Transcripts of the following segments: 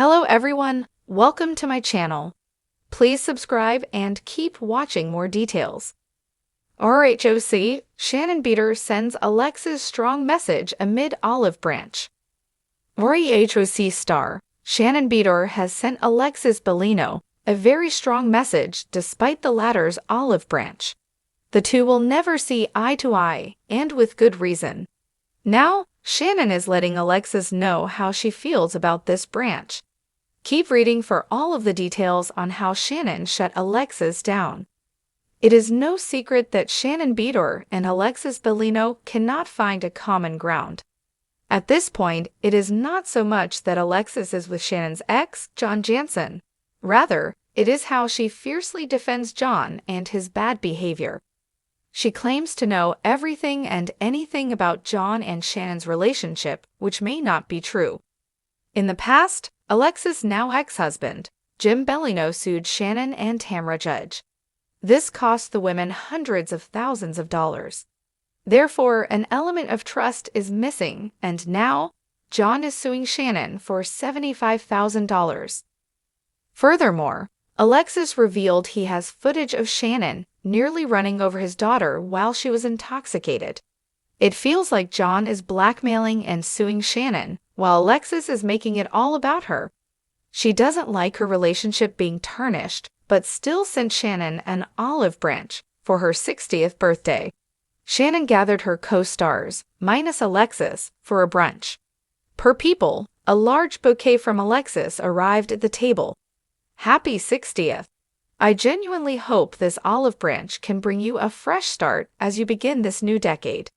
Hello everyone, welcome to my channel. Please subscribe and keep watching more details. RHOC, Shannon Beador sends Alexis strong message amid olive branch. RHOC star, Shannon Beador has sent Alexis Bellino a very strong message despite the latter's olive branch. The two will never see eye to eye, and with good reason. Now, Shannon is letting Alexis know how she feels about this branch. Keep reading for all of the details on how Shannon shut Alexis down. It is no secret that Shannon Beador and Alexis Bellino cannot find a common ground. At this point, it is not so much that Alexis is with Shannon's ex, John Jansen. Rather, it is how she fiercely defends John and his bad behavior. She claims to know everything and anything about John and Shannon's relationship, which may not be true. In the past, Alexis' now ex-husband, Jim Bellino, sued Shannon and Tamra Judge. This cost the women hundreds of thousands of dollars. Therefore, an element of trust is missing, and now, John is suing Shannon for $75,000. Furthermore, Alexis revealed he has footage of Shannon nearly running over his daughter while she was intoxicated. It feels like John is blackmailing and suing Shannon, while Alexis is making it all about her. She doesn't like her relationship being tarnished, but still sent Shannon an olive branch for her 60th birthday. Shannon gathered her co-stars, minus Alexis, for a brunch. Per people, a large bouquet from Alexis arrived at the table. Happy 60th! I genuinely hope this olive branch can bring you a fresh start as you begin this new decade.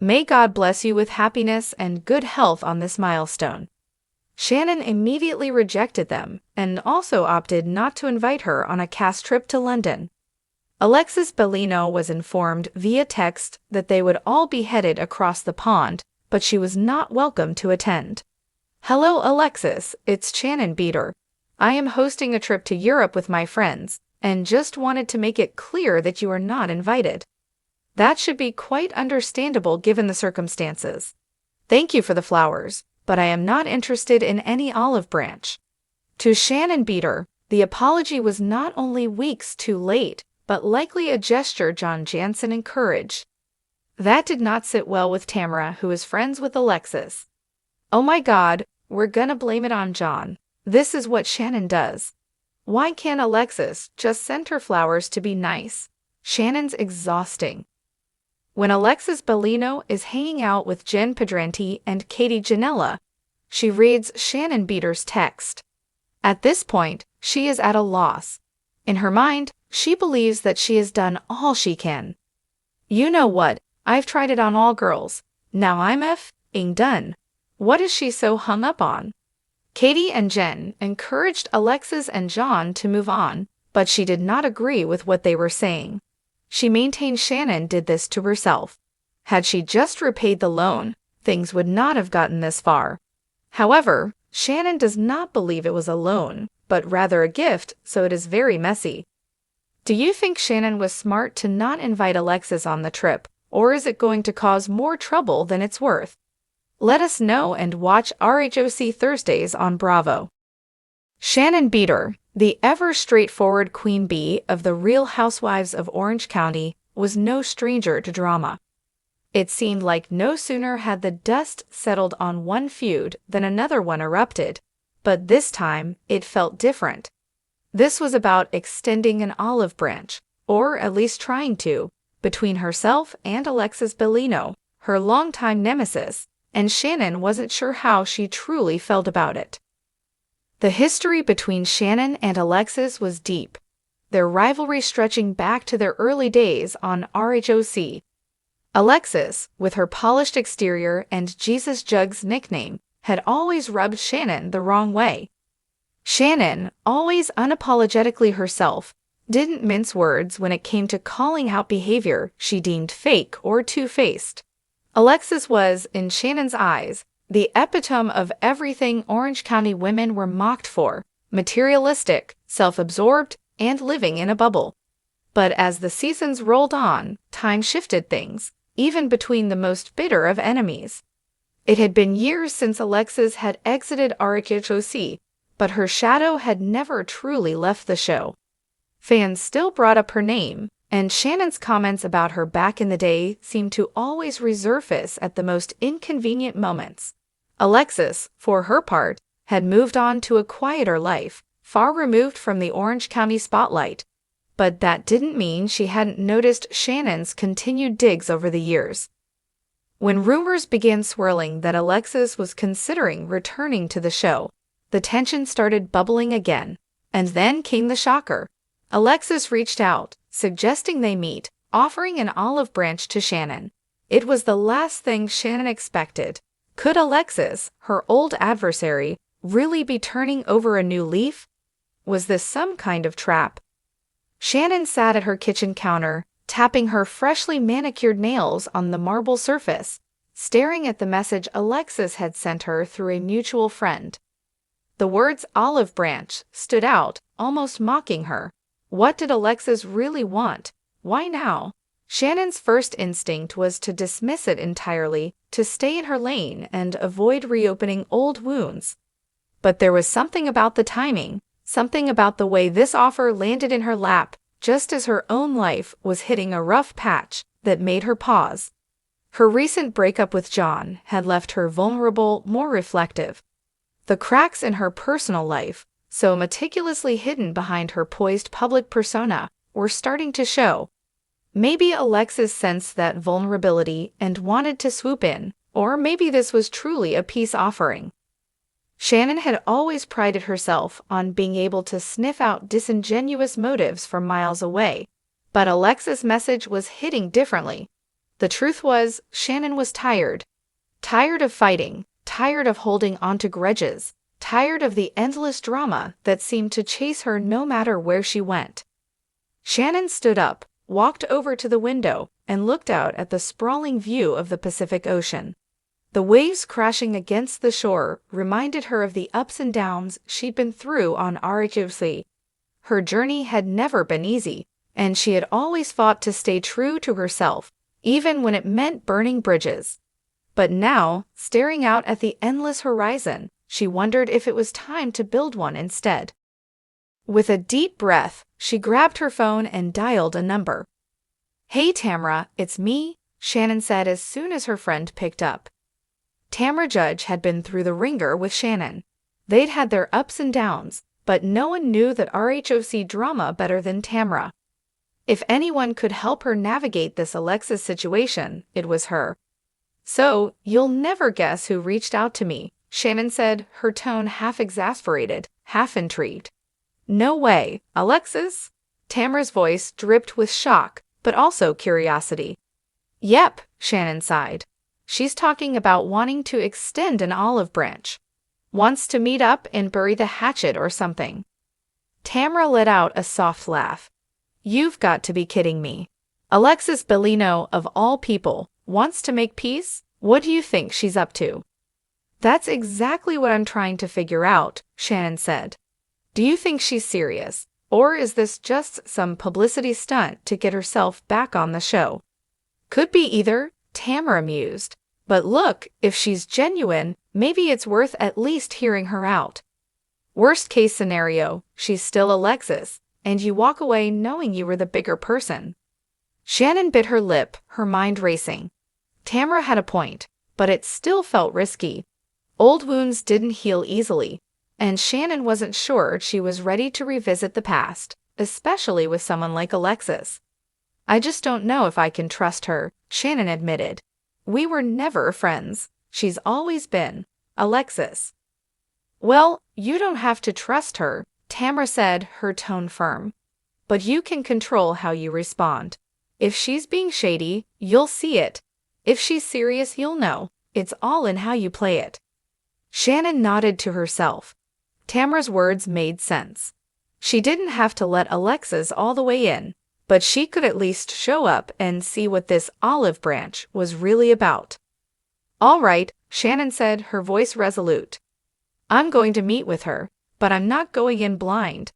May God bless you with happiness and good health on this milestone. Shannon immediately rejected them and also opted not to invite her on a cast trip to London. Alexis Bellino was informed via text that they would all be headed across the pond, but she was not welcome to attend. Hello Alexis, it's Shannon Beador. I am hosting a trip to Europe with my friends, and just wanted to make it clear that you are not invited. That should be quite understandable given the circumstances. Thank you for the flowers, but I am not interested in any olive branch. To Shannon Beador, the apology was not only weeks too late, but likely a gesture John Jansen encouraged. That did not sit well with Tamra, who is friends with Alexis. Oh my God, we're gonna blame it on John. This is what Shannon does. Why can't Alexis just send her flowers to be nice? Shannon's exhausting. When Alexis Bellino is hanging out with Jen Pedranti and Katie Janella, she reads Shannon Beador's text. At this point, she is at a loss. In her mind, she believes that she has done all she can. You know what? I've tried it on all girls. Now I'm f***ing done. What is she so hung up on? Katie and Jen encouraged Alexis and John to move on, but she did not agree with what they were saying. She maintained Shannon did this to herself. Had she just repaid the loan, things would not have gotten this far. However, Shannon does not believe it was a loan, but rather a gift, so it is very messy. Do you think Shannon was smart to not invite Alexis on the trip, or is it going to cause more trouble than it's worth? Let us know and watch RHOC Thursdays on Bravo. Shannon Beador, the ever-straightforward queen bee of the Real Housewives of Orange County, was no stranger to drama. It seemed like no sooner had the dust settled on one feud than another one erupted, but this time it felt different. This was about extending an olive branch, or at least trying to, between herself and Alexis Bellino, her longtime nemesis, and Shannon wasn't sure how she truly felt about it. The history between Shannon and Alexis was deep, their rivalry stretching back to their early days on RHOC. Alexis, with her polished exterior and Jesus Jugs nickname, had always rubbed Shannon the wrong way. Shannon, always unapologetically herself, didn't mince words when it came to calling out behavior she deemed fake or two-faced. Alexis was, in Shannon's eyes, the epitome of everything Orange County women were mocked for: materialistic, self-absorbed, and living in a bubble. But as the seasons rolled on, time shifted things, even between the most bitter of enemies. It had been years since Alexis had exited RHOC, but her shadow had never truly left the show. Fans still brought up her name, and Shannon's comments about her back in the day seemed to always resurface at the most inconvenient moments. Alexis, for her part, had moved on to a quieter life, far removed from the Orange County spotlight. But that didn't mean she hadn't noticed Shannon's continued digs over the years. When rumors began swirling that Alexis was considering returning to the show, the tension started bubbling again. And then came the shocker. Alexis reached out, suggesting they meet, offering an olive branch to Shannon. It was the last thing Shannon expected. Could Alexis, her old adversary, really be turning over a new leaf? Was this some kind of trap? Shannon sat at her kitchen counter, tapping her freshly manicured nails on the marble surface, staring at the message Alexis had sent her through a mutual friend. The words olive branch stood out, almost mocking her. What did Alexis really want? Why now? Shannon's first instinct was to dismiss it entirely, to stay in her lane and avoid reopening old wounds. But there was something about the timing, something about the way this offer landed in her lap, just as her own life was hitting a rough patch, that made her pause. Her recent breakup with John had left her vulnerable, more reflective. The cracks in her personal life, so meticulously hidden behind her poised public persona, were starting to show. Maybe Alexis sensed that vulnerability and wanted to swoop in, or maybe this was truly a peace offering. Shannon had always prided herself on being able to sniff out disingenuous motives from miles away, but Alexis' message was hitting differently. The truth was, Shannon was tired. Tired of fighting, tired of holding onto grudges, tired of the endless drama that seemed to chase her no matter where she went. Shannon stood up, walked over to the window, and looked out at the sprawling view of the Pacific Ocean. The waves crashing against the shore reminded her of the ups and downs she'd been through on RHOC. Her journey had never been easy, and she had always fought to stay true to herself, even when it meant burning bridges. But now, staring out at the endless horizon, she wondered if it was time to build one instead. With a deep breath, she grabbed her phone and dialed a number. "Hey Tamra, it's me," Shannon said as soon as her friend picked up. Tamra Judge had been through the ringer with Shannon. They'd had their ups and downs, but no one knew that RHOC drama better than Tamra. If anyone could help her navigate this Alexis situation, it was her. "So, you'll never guess who reached out to me," Shannon said, her tone half exasperated, half intrigued. "No way, Alexis?" Tamra's voice dripped with shock, but also curiosity. "Yep," Shannon sighed. "She's talking about wanting to extend an olive branch. Wants to meet up and bury the hatchet or something." Tamra let out a soft laugh. "You've got to be kidding me. Alexis Bellino, of all people, wants to make peace? What do you think she's up to?" "That's exactly what I'm trying to figure out," Shannon said. "Do you think she's serious, or is this just some publicity stunt to get herself back on the show?" "Could be either," Tamra mused. "But look, if she's genuine, maybe it's worth at least hearing her out. Worst case scenario, she's still Alexis, and you walk away knowing you were the bigger person." Shannon bit her lip, her mind racing. Tamra had a point, but it still felt risky. Old wounds didn't heal easily, and Shannon wasn't sure she was ready to revisit the past, especially with someone like Alexis. "I just don't know if I can trust her," Shannon admitted. "We were never friends. She's always been Alexis." "Well, you don't have to trust her," Tamra said, her tone firm. "But you can control how you respond. If she's being shady, you'll see it. If she's serious, you'll know. It's all in how you play it." Shannon nodded to herself. Tamra's words made sense. She didn't have to let Alexis all the way in, but she could at least show up and see what this olive branch was really about. "All right," Shannon said, her voice resolute. "I'm going to meet with her, but I'm not going in blind."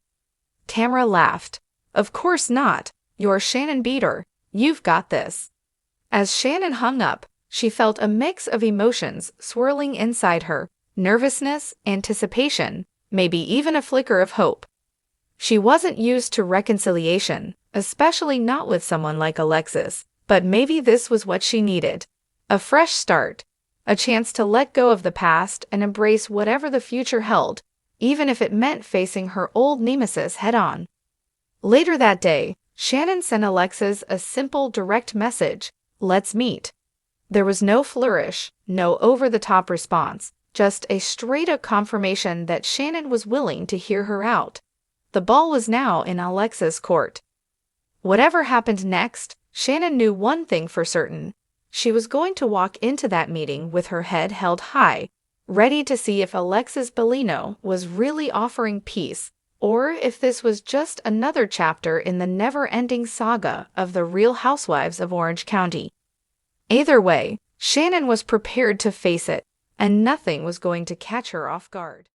Tamra laughed. "Of course not. You're Shannon Beador. You've got this." As Shannon hung up, she felt a mix of emotions swirling inside her: nervousness, anticipation, maybe even a flicker of hope. She wasn't used to reconciliation, especially not with someone like Alexis, but maybe this was what she needed. A fresh start, a chance to let go of the past and embrace whatever the future held, even if it meant facing her old nemesis head-on. Later that day, Shannon sent Alexis a simple, direct message: "Let's meet." There was no flourish, no over-the-top response, just a straight-up confirmation that Shannon was willing to hear her out. The ball was now in Alexis' court. Whatever happened next, Shannon knew one thing for certain. She was going to walk into that meeting with her head held high, ready to see if Alexis Bellino was really offering peace, or if this was just another chapter in the never-ending saga of the Real Housewives of Orange County. Either way, Shannon was prepared to face it, and nothing was going to catch her off guard.